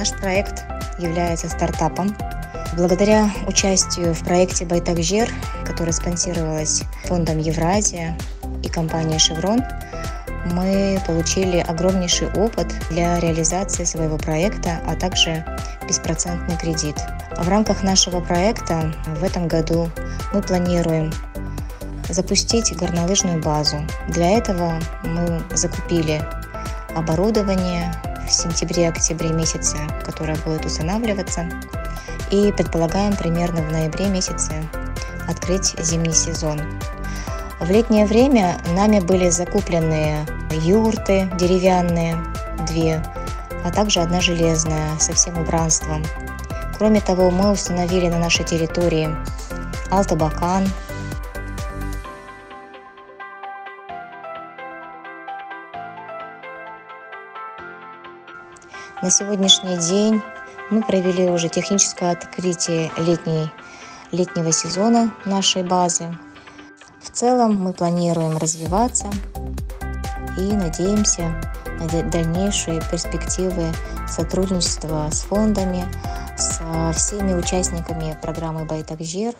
Наш проект является стартапом. Благодаря участию в проекте «Байтакжер», который спонсировалась фондом «Евразия» и компанией «Шеврон», мы получили огромнейший опыт для реализации своего проекта, а также беспроцентный кредит. В рамках нашего проекта в этом году мы планируем запустить горнолыжную базу. Для этого мы закупили оборудование в сентябре-октябре месяце, которое будет устанавливаться, и предполагаем примерно в ноябре месяце открыть зимний сезон. В летнее время нами были закуплены юрты деревянные 2, а также 1 железная со всем убранством. Кроме того, мы установили на нашей территории Алтыбакан. На сегодняшний день мы провели уже техническое открытие летнего сезона нашей базы. В целом мы планируем развиваться и надеемся на дальнейшие перспективы сотрудничества с фондами, со всеми участниками программы «Байтакжер».